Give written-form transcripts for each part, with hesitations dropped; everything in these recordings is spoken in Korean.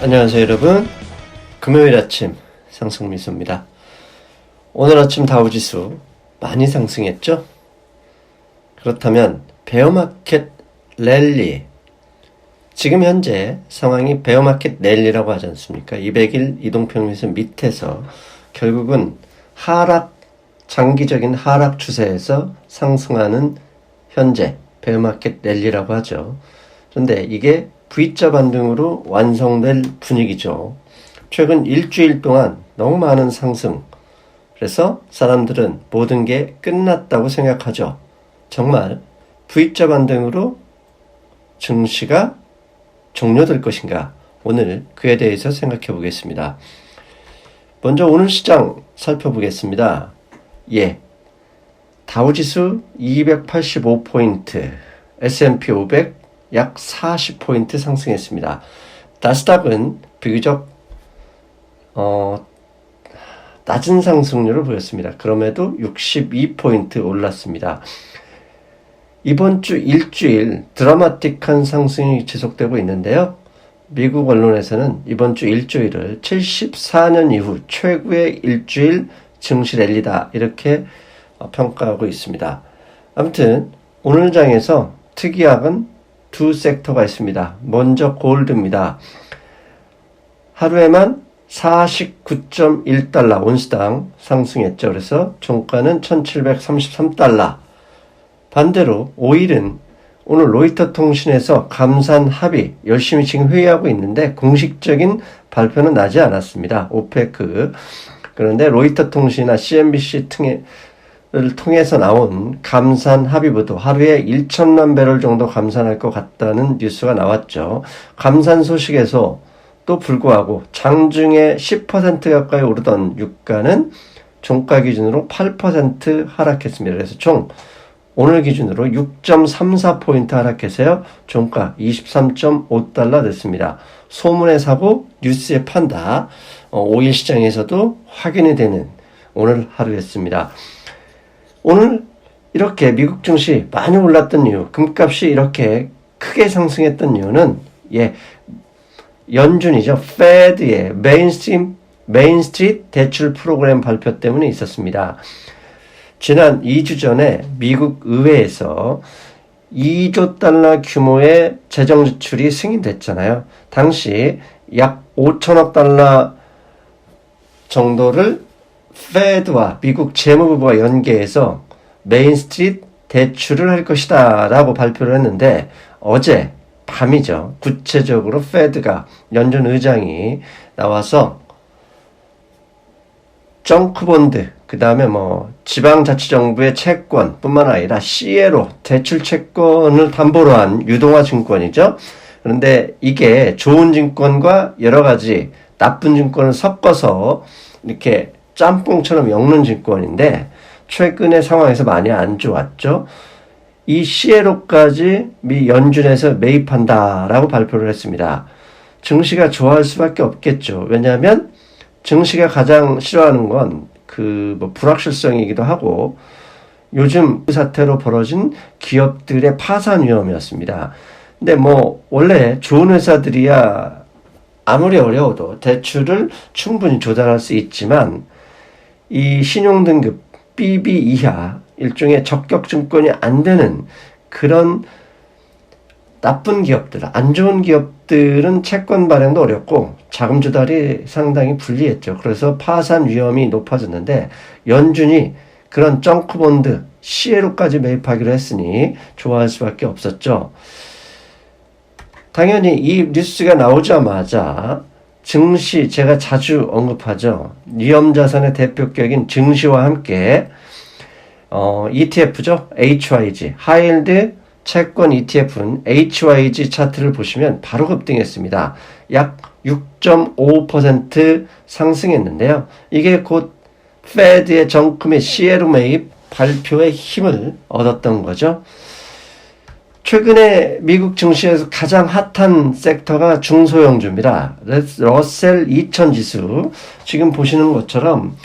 안녕하세요 여러분. 금요일 아침 상승미소입니다. 오늘 아침 다우지수 많이 상승했죠? 그렇다면 베어마켓 랠리, 지금 현재 상황이 베어마켓 랠리라고 하지 않습니까? 200일 이동평균선 밑에서 결국은 장기적인 하락 추세에서 상승하는 현재 베어마켓 랠리라고 하죠. 그런데 이게 V자 반등으로 완성될 분위기죠. 최근 일주일 동안 너무 많은 상승, 그래서 사람들은 모든 게 끝났다고 생각하죠. 정말 V자 반등으로 증시가 종료될 것인가? 오늘 그에 대해서 생각해 보겠습니다. 먼저 오늘 시장 살펴보겠습니다. 다우지수 285포인트, S&P 500 약 40포인트 상승했습니다. 나스닥은 비교적 낮은 상승률을 보였습니다. 그럼에도 62포인트 올랐습니다. 이번 주 일주일 드라마틱한 상승이 지속되고 있는데요. 미국 언론에서는 이번 주 일주일을 74년 이후 최고의 일주일 증시 랠리다 이렇게 평가하고 있습니다. 아무튼 오늘 장에서 특이한 두 섹터가 있습니다. 먼저 골드입니다. 하루에만 49.1달러 온스당 상승했죠. 그래서 종가는 1733달러. 반대로 오일은 오늘 로이터 통신에서 감산 합의 열심히 지금 회의하고 있는데 공식적인 발표는 나지 않았습니다. 오페크. 그런데 로이터 통신이나 CNBC 를 통해서 나온 감산 합의부도 하루에 1천만 배럴 정도 감산할 것 같다는 뉴스가 나왔죠. 감산 소식에서 또 불구하고 장중에 10% 가까이 오르던 유가는 종가 기준으로 8% 하락했습니다. 그래서 총 오늘 기준으로 6.34포인트 하락해서요. 종가 23.5달러 됐습니다. 소문의 사고, 뉴스의 판다, 오일 시장에서도 확인이 되는 오늘 하루였습니다. 오늘 이렇게 미국 증시 많이 올랐던 이유, 금값이 이렇게 크게 상승했던 이유는 연준이죠. 페드의 메인스트리트 대출 프로그램 발표 때문에 있었습니다. 지난 2주 전에 미국 의회에서 2조 달러 규모의 재정 지출이 승인됐잖아요. 당시 약 5천억 달러 정도를 페드와 미국 재무부가 연계해서 메인스트리트 대출을 할 것이다 라고 발표를 했는데 어제 밤이죠. 구체적으로 페드가 연준 의장이 나와서 정크본드, 그 다음에 지방자치정부의 채권 뿐만 아니라 CLO 대출 채권을 담보로 한 유동화 증권이죠. 그런데 이게 좋은 증권과 여러 가지 나쁜 증권을 섞어서 이렇게 짬뽕처럼 엮는 증권인데 최근의 상황에서 많이 안 좋았죠. 이 CLO까지 미 연준에서 매입한다라고 발표를 했습니다. 증시가 좋아할 수밖에 없겠죠. 왜냐하면 증시가 가장 싫어하는 건 불확실성이기도 하고 요즘 그 사태로 벌어진 기업들의 파산 위험이었습니다. 근데 원래 좋은 회사들이야 아무리 어려워도 대출을 충분히 조달할 수 있지만 이 신용등급 BB 이하 일종의 적격증권이 안 되는 그런 나쁜 기업들, 안 좋은 기업들은 채권 발행도 어렵고 자금 조달이 상당히 불리했죠. 그래서 파산 위험이 높아졌는데 연준이 그런 정크본드, CLO까지 매입하기로 했으니 좋아할 수밖에 없었죠. 당연히 이 뉴스가 나오자마자 증시, 제가 자주 언급하죠. 위험자산의 대표격인 증시와 함께 ETF죠. HYG, 하이힐드 채권 ETF는 HYG 차트를 보시면 바로 급등했습니다. 약 6.5% 상승했는데요. 이게 곧 페드의 정크 및 CLO 매입 발표의 힘을 얻었던 거죠. 최근에 미국 증시에서 가장 핫한 섹터가 중소형주입니다. 러셀 2000 지수, 지금 보시는 것처럼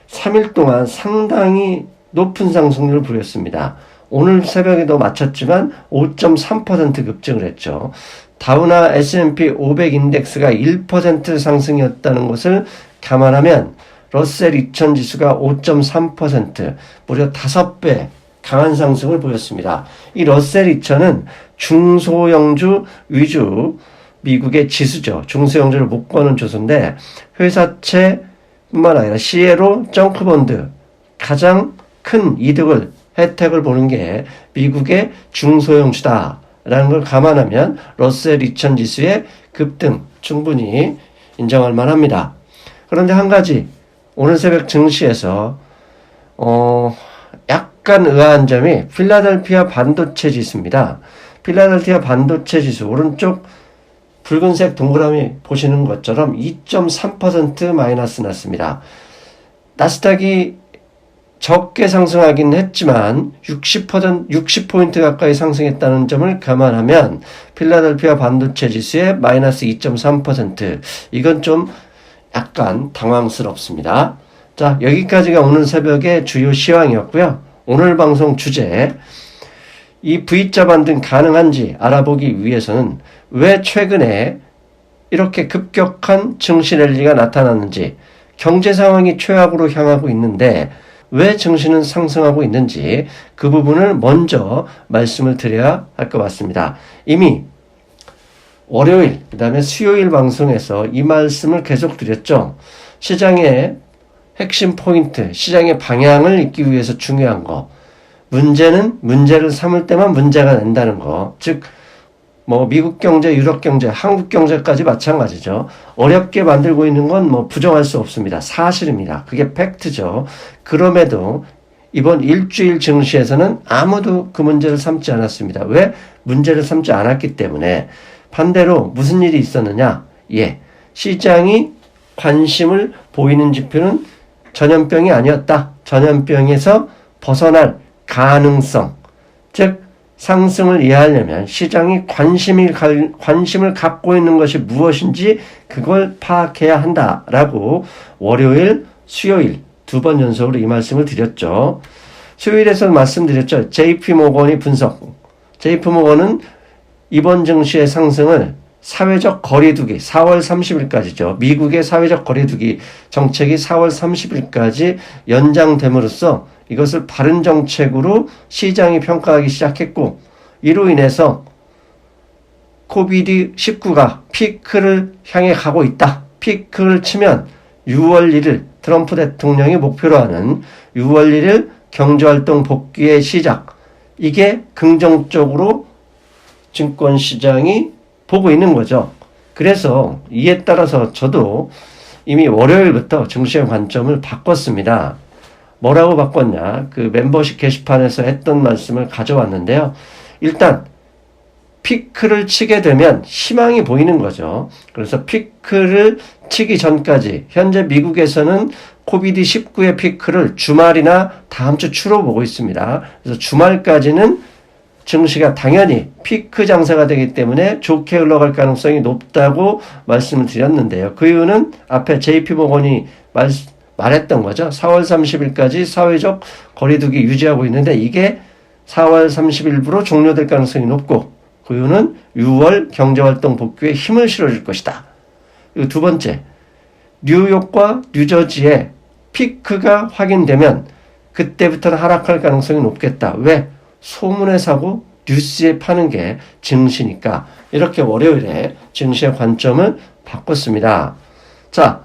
3일 동안 상당히 높은 상승률을 보였습니다. 오늘 새벽에도 마쳤지만 5.3% 급증을 했죠. 다우나 S&P 500 인덱스가 1% 상승이었다는 것을 감안하면 러셀 2000 지수가 5.3%, 무려 5배 강한 상승을 보였습니다. 이 러셀 2000은 중소형주 위주 미국의 지수죠. 중소형주를 묶어놓은 조수인데 회사채뿐만 아니라 시에로 정크본드 가장 큰 이득을 혜택을 보는 게 미국의 중소형주다라는 걸 감안하면 러셀 2000 지수의 급등 충분히 인정할 만합니다. 그런데 한 가지 오늘 새벽 증시에서 약간 의아한 점이 필라델피아 반도체 지수입니다. 필라델피아 반도체 지수 오른쪽 붉은색 동그라미 보시는 것처럼 2.3% 마이너스 났습니다. 나스닥이 적게 상승하긴 했지만 60포인트 가까이 상승했다는 점을 감안하면 필라델피아 반도체 지수의 마이너스 2.3%, 이건 좀 약간 당황스럽습니다. 자, 여기까지가 오늘 새벽의 주요 시황이었고요. 오늘 방송 주제, 이 V자 반등 가능한지 알아보기 위해서는 왜 최근에 이렇게 급격한 증시 랠리가 나타났는지, 경제 상황이 최악으로 향하고 있는데 왜 증시는 상승하고 있는지 그 부분을 먼저 말씀을 드려야 할 것 같습니다. 이미 월요일, 그 다음에 수요일 방송에서 이 말씀을 계속 드렸죠. 시장의 핵심 포인트, 시장의 방향을 읽기 위해서 중요한 거, 문제는 문제를 삼을 때만 문제가 된다는 거, 즉 미국 경제, 유럽 경제, 한국 경제까지 마찬가지죠. 어렵게 만들고 있는 건 부정할 수 없습니다. 사실입니다. 그게 팩트죠. 그럼에도 이번 일주일 증시에서는 아무도 그 문제를 삼지 않았습니다. 왜? 문제를 삼지 않았기 때문에. 반대로 무슨 일이 있었느냐? 시장이 관심을 보이는 지표는 전염병이 아니었다. 전염병에서 벗어날 가능성, 즉 상승을 이해하려면 시장이 관심을 갖고 있는 것이 무엇인지 그걸 파악해야 한다라고 월요일, 수요일 2번 연속으로 이 말씀을 드렸죠. 수요일에서 말씀드렸죠. JP모건이 분석. JP모건은 이번 증시의 상승을 사회적 거리두기 4월 30일까지죠. 미국의 사회적 거리두기 정책이 4월 30일까지 연장됨으로써 이것을 바른 정책으로 시장이 평가하기 시작했고, 이로 인해서 코비드19가 피크를 향해 가고 있다. 피크를 치면 6월 1일 트럼프 대통령이 목표로 하는 6월 1일 경제활동 복귀의 시작, 이게 긍정적으로 증권시장이 보고 있는 거죠. 그래서 이에 따라서 저도 이미 월요일부터 증시의 관점을 바꿨습니다. 뭐라고 바꿨냐? 그 멤버십 게시판에서 했던 말씀을 가져왔는데요. 일단 피크를 치게 되면 희망이 보이는 거죠. 그래서 피크를 치기 전까지 현재 미국에서는 코비드19의 피크를 주말이나 다음 주 초로 보고 있습니다. 그래서 주말까지는 증시가 당연히 피크 장세가 되기 때문에 좋게 흘러갈 가능성이 높다고 말씀을 드렸는데요. 그 이유는 앞에 JP모건이 말했던 거죠. 4월 30일까지 사회적 거리두기 유지하고 있는데 이게 4월 30일부로 종료될 가능성이 높고, 그 이유는 6월 경제활동 복귀에 힘을 실어줄 것이다. 그리고 두 번째, 뉴욕과 뉴저지에 피크가 확인되면 그때부터는 하락할 가능성이 높겠다. 왜? 소문에 사고 뉴스에 파는 게 증시니까. 이렇게 월요일에 증시의 관점을 바꿨습니다. 자,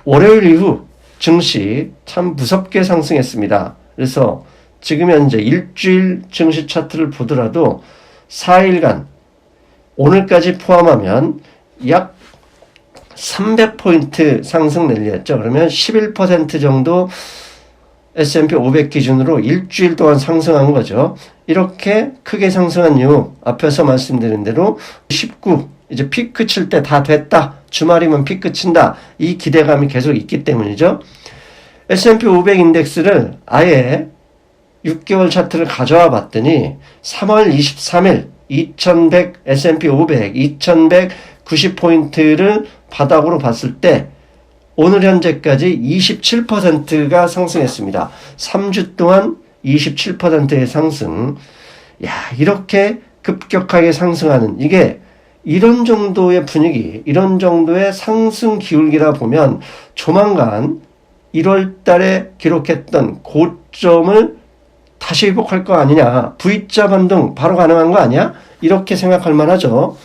월요일 이후 증시 참 무섭게 상승했습니다. 그래서 지금 현재 일주일 증시 차트를 보더라도 4일간 오늘까지 포함하면 약 300포인트 상승 랠리였죠. 그러면 11% 정도 S&P 500 기준으로 일주일 동안 상승한 거죠. 이렇게 크게 상승한 이유, 앞에서 말씀드린 대로 19, 이제 피크 칠 때 다 됐다. 주말이면 피크 친다. 이 기대감이 계속 있기 때문이죠. S&P 500 인덱스를 아예 6개월 차트를 가져와 봤더니 3월 23일 2100 S&P 500 2190포인트를 바닥으로 봤을 때 오늘 현재까지 27%가 상승했습니다. 3주 동안 27%의 상승. 야, 이렇게 급격하게 상승하는 이게 이런 정도의 분위기, 이런 정도의 상승 기울기라 보면 조만간 1월 달에 기록했던 고점을 다시 회복할 거 아니냐. V자 반등 바로 가능한 거 아니야? 이렇게 생각할 만하죠.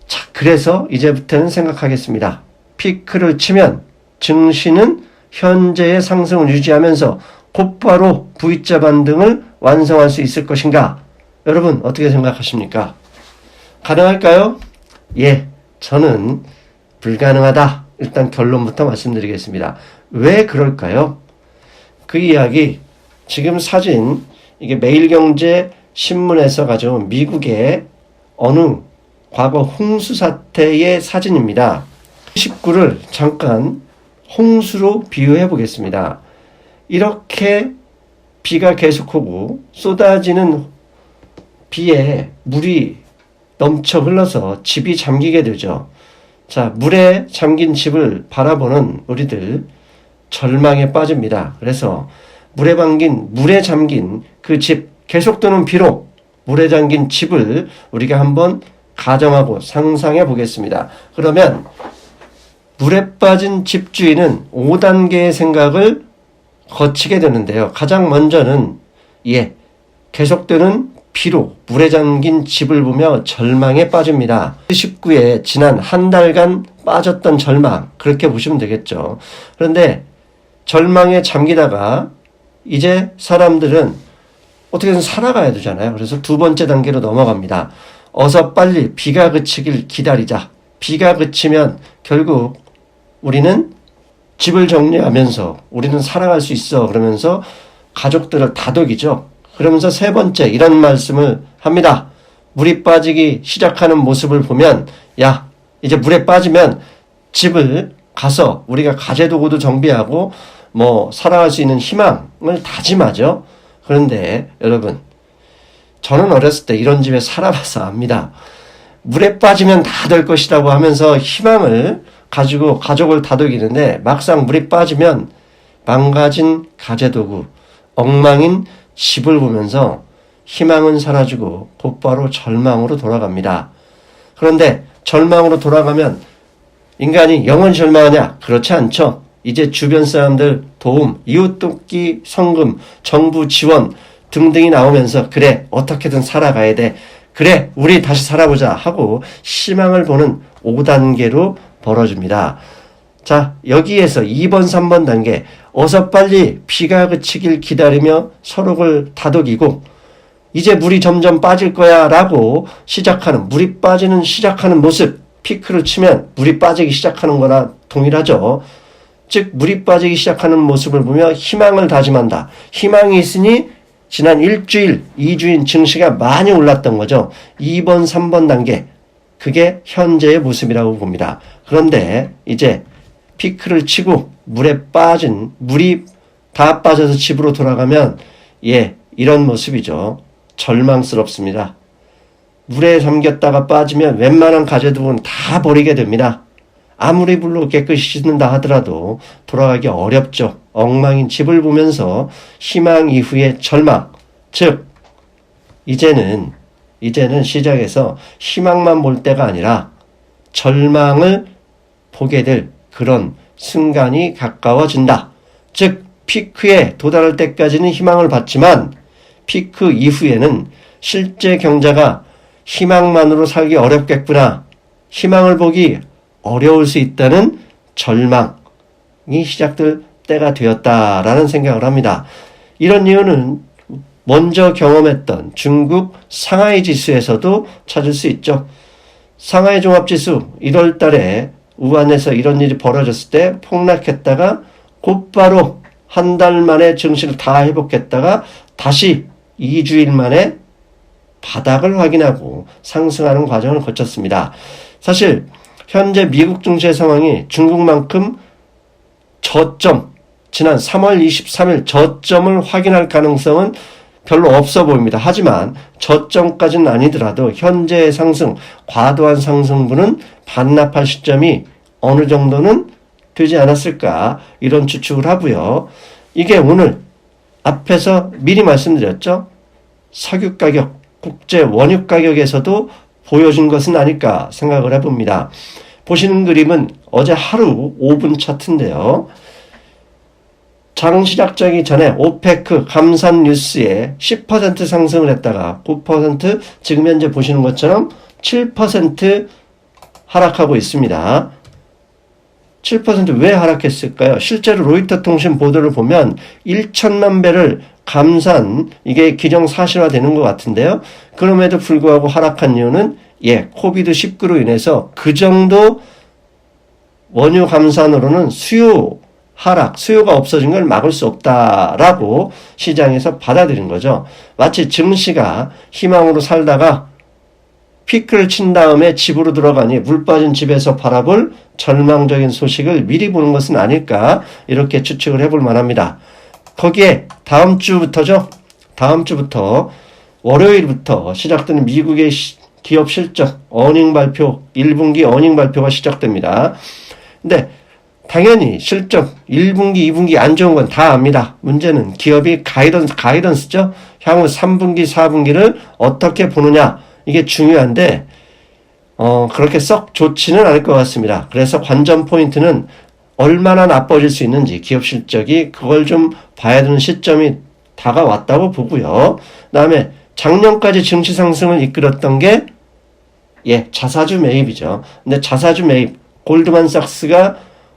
자, 그래서 이제부터는 생각하겠습니다. 피크를 치면 증시는 현재의 상승을 유지하면서 곧바로 V자 반등을 완성할 수 있을 것인가? 여러분 어떻게 생각하십니까? 가능할까요? 예, 저는 불가능하다. 일단 결론부터 말씀드리겠습니다. 왜 그럴까요? 그 이야기 지금 사진 이게 매일경제 신문에서 가져온 미국의 어느 과거 홍수 사태의 사진입니다. 19를 잠깐 홍수로 비유해 보겠습니다. 이렇게 비가 계속 오고 쏟아지는 비에 물이 넘쳐 흘러서 집이 잠기게 되죠. 자, 물에 잠긴 집을 바라보는 우리들 절망에 빠집니다. 그래서 물에 잠긴 그 집, 계속 도는 비로 물에 잠긴 집을 우리가 한번 가정하고 상상해 보겠습니다. 그러면 물에 빠진 집주인은 5단계의 생각을 거치게 되는데요. 가장 먼저는 계속되는 비로 물에 잠긴 집을 보며 절망에 빠집니다. 19에 지난 한 달간 빠졌던 절망, 그렇게 보시면 되겠죠. 그런데 절망에 잠기다가 이제 사람들은 어떻게든 살아가야 되잖아요. 그래서 두 번째 단계로 넘어갑니다. 어서 빨리 비가 그치길 기다리자. 비가 그치면 결국 우리는 집을 정리하면서 우리는 살아갈 수 있어. 그러면서 가족들을 다독이죠. 그러면서 세 번째 이런 말씀을 합니다. 물이 빠지기 시작하는 모습을 보면 야, 이제 물에 빠지면 집을 가서 우리가 가재도구도 정비하고 살아갈 수 있는 희망을 다짐하죠. 그런데 여러분, 저는 어렸을 때 이런 집에 살아봐서 압니다. 물에 빠지면 다 될 것이라고 하면서 희망을 가지고 가족을 다독이는데 막상 물이 빠지면 망가진 가재도구, 엉망인 집을 보면서 희망은 사라지고 곧바로 절망으로 돌아갑니다. 그런데 절망으로 돌아가면 인간이 영원히 절망하냐? 그렇지 않죠. 이제 주변 사람들 도움, 이웃돕기 성금, 정부 지원 등등이 나오면서 그래, 어떻게든 살아가야 돼. 그래, 우리 다시 살아보자 하고 희망을 보는 5단계로 벌어집니다. 자, 여기에서 2번, 3번 단계, 어서 빨리 비가 그치길 기다리며 서로를 다독이고 이제 물이 점점 빠질 거야 라고 시작하는 모습, 피크를 치면 물이 빠지기 시작하는 거나 동일하죠. 즉 물이 빠지기 시작하는 모습을 보며 희망을 다짐한다. 희망이 있으니 지난 일주일, 2주인 증시가 많이 올랐던 거죠. 2번, 3번 단계, 그게 현재의 모습이라고 봅니다. 그런데 이제 피크를 치고 물이 다 빠져서 집으로 돌아가면 이런 모습이죠. 절망스럽습니다. 물에 잠겼다가 빠지면 웬만한 가재도구는 다 버리게 됩니다. 아무리 물로 깨끗이 씻는다 하더라도 돌아가기 어렵죠. 엉망인 집을 보면서 희망 이후의 절망, 즉 이제는 시작해서 희망만 볼 때가 아니라 절망을 보게 될 그런 순간이 가까워진다. 즉 피크에 도달할 때까지는 희망을 봤지만 피크 이후에는 실제 경제가 희망만으로 살기 어렵겠구나. 희망을 보기 어려울 수 있다는 절망이 시작될 때가 되었다라는 생각을 합니다. 이런 이유는 먼저 경험했던 중국 상하이 지수에서도 찾을 수 있죠. 상하이 종합지수 1월 달에 우한에서 이런 일이 벌어졌을 때 폭락했다가 곧바로 한 달 만에 증시를 다 회복했다가 다시 2주일 만에 바닥을 확인하고 상승하는 과정을 거쳤습니다. 사실 현재 미국 증시의 상황이 중국만큼 지난 3월 23일 저점을 확인할 가능성은 별로 없어 보입니다. 하지만 저점까지는 아니더라도 현재의 상승, 과도한 상승분은 반납할 시점이 어느 정도는 되지 않았을까 이런 추측을 하고요. 이게 오늘 앞에서 미리 말씀드렸죠. 석유 가격, 국제 원유 가격에서도 보여준 것은 아닐까 생각을 해봅니다. 보시는 그림은 어제 하루 5분 차트인데요. 장 시작 전이 전에 오페크 감산 뉴스에 10% 상승을 했다가 9%, 지금 현재 보시는 것처럼 7% 하락하고 있습니다. 7% 왜 하락했을까요? 실제로 로이터 통신 보도를 보면 1천만 배를 감산, 이게 기정사실화되는 것 같은데요. 그럼에도 불구하고 하락한 이유는 코비드19로 인해서 그 정도 원유 감산으로는 수요가 없어진 걸 막을 수 없다라고 시장에서 받아들인 거죠. 마치 증시가 희망으로 살다가 피크를 친 다음에 집으로 들어가니 물 빠진 집에서 바라볼 절망적인 소식을 미리 보는 것은 아닐까, 이렇게 추측을 해볼 만합니다. 거기에 다음 주부터 월요일부터 시작되는 미국의 기업 실적 어닝 발표, 1분기 어닝 발표가 시작됩니다. 근데 당연히 실적 1분기, 2분기 안 좋은 건 다 압니다. 문제는 기업이 가이던스죠. 향후 3분기, 4분기를 어떻게 보느냐, 이게 중요한데 그렇게 썩 좋지는 않을 것 같습니다. 그래서 관전 포인트는 얼마나 나빠질 수 있는지, 기업 실적이 그걸 좀 봐야 되는 시점이 다가왔다고 보고요. 그다음에 작년까지 증시 상승을 이끌었던 게 자사주 매입이죠. 근데 자사주 매입, 골드만삭스가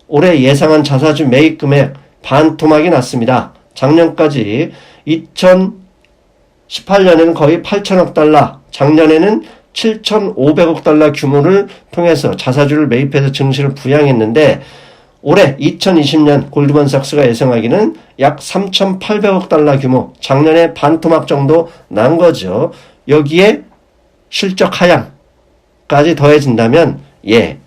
올해 예상한 자사주 매입 금액 반토막이 났습니다. 작년까지 2018년에는 거의 8천억 달러, 작년에는 7,500억 달러 규모를 통해서 자사주를 매입해서 증시를 부양했는데, 올해 2020년 골드만삭스가 예상하기는 약 3,800억 달러 규모, 작년에 반토막 정도 난 거죠. 여기에 실적 하향까지 더해진다면 이제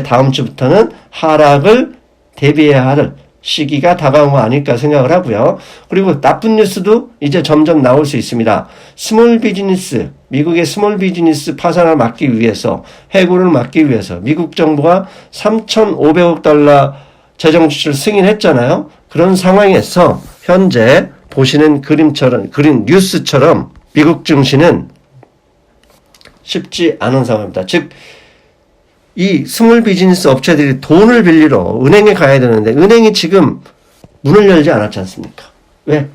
다음 주부터는 하락을 대비해야 할 시기가 다가온 거 아닐까 생각을 하고요. 그리고 나쁜 뉴스도 이제 점점 나올 수 있습니다. 스몰 비즈니스, 미국의 스몰 비즈니스 파산을 막기 위해서, 해고를 막기 위해서 미국 정부가 3,500억 달러 재정 지출을 승인했잖아요. 그런 상황에서 현재 보시는 뉴스처럼 미국 증시는 쉽지 않은 상황입니다. 즉, 이 스몰 비즈니스 업체들이 돈을 빌리러 은행에 가야 되는데 은행이 지금 문을 열지 않았지 않습니까? 왜?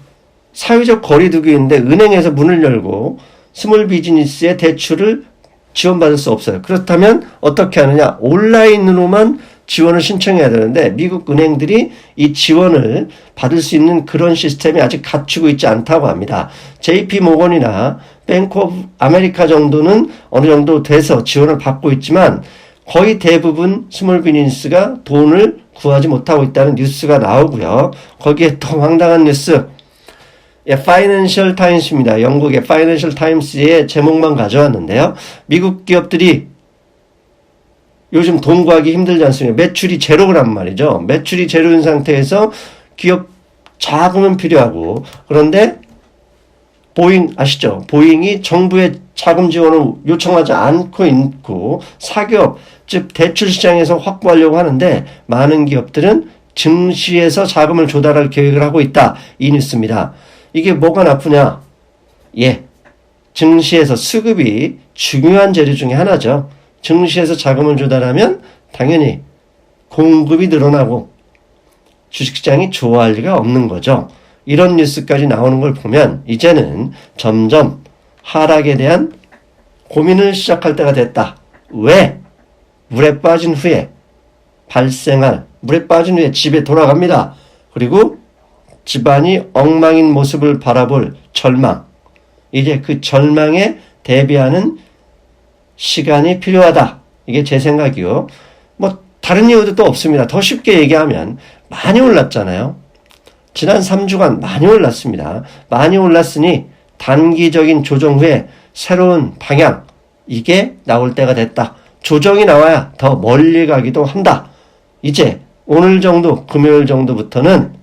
사회적 거리두기인데 은행에서 문을 열고 스몰 비즈니스의 대출을 지원받을 수 없어요. 그렇다면 어떻게 하느냐? 온라인으로만 지원을 신청해야 되는데 미국 은행들이 이 지원을 받을 수 있는 그런 시스템이 아직 갖추고 있지 않다고 합니다. JP 모건이나 뱅크 오브 아메리카 정도는 어느 정도 돼서 지원을 받고 있지만 거의 대부분 스몰 비즈니스가 돈을 구하지 못하고 있다는 뉴스가 나오고요. 거기에 또 황당한 뉴스, 파이낸셜 타임스입니다. 영국의 파이낸셜 타임스의 제목만 가져왔는데요. 미국 기업들이 요즘 돈 구하기 힘들지 않습니까? 매출이 제로란 말이죠. 매출이 제로인 상태에서 기업 자금은 필요하고, 그런데 보잉 아시죠? 보잉이 정부의 자금 지원을 요청하지 않고 있고 사기업, 즉 대출 시장에서 확보하려고 하는데 많은 기업들은 증시에서 자금을 조달할 계획을 하고 있다. 이 뉴스입니다. 이게 뭐가 나쁘냐? 증시에서 수급이 중요한 재료 중에 하나죠. 증시에서 자금을 조달하면 당연히 공급이 늘어나고 주식시장이 좋아할 리가 없는 거죠. 이런 뉴스까지 나오는 걸 보면 이제는 점점 하락에 대한 고민을 시작할 때가 됐다. 왜? 물에 빠진 후에 집에 돌아갑니다. 그리고 집안이 엉망인 모습을 바라볼 절망. 이제 그 절망에 대비하는 시간이 필요하다. 이게 제 생각이요. 다른 이유도 또 없습니다. 더 쉽게 얘기하면 많이 올랐잖아요. 지난 3주간 많이 올랐습니다. 많이 올랐으니 단기적인 조정 후에 새로운 방향, 이게 나올 때가 됐다. 조정이 나와야 더 멀리 가기도 한다. 이제 오늘 정도, 금요일 정도부터는,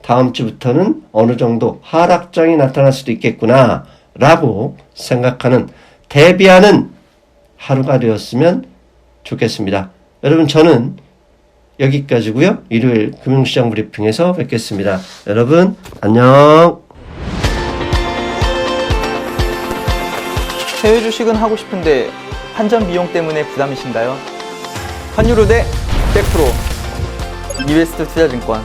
다음 주부터는 어느 정도 하락장이 나타날 수도 있겠구나 라고 생각하는, 대비하는 하루가 되었으면 좋겠습니다. 여러분, 저는 여기까지고요. 일요일 금융시장 브리핑에서 뵙겠습니다. 여러분 안녕. 해외 주식은 하고 싶은데 환전 비용 때문에 부담이신가요? 환율 우대 100% 이베스트 투자증권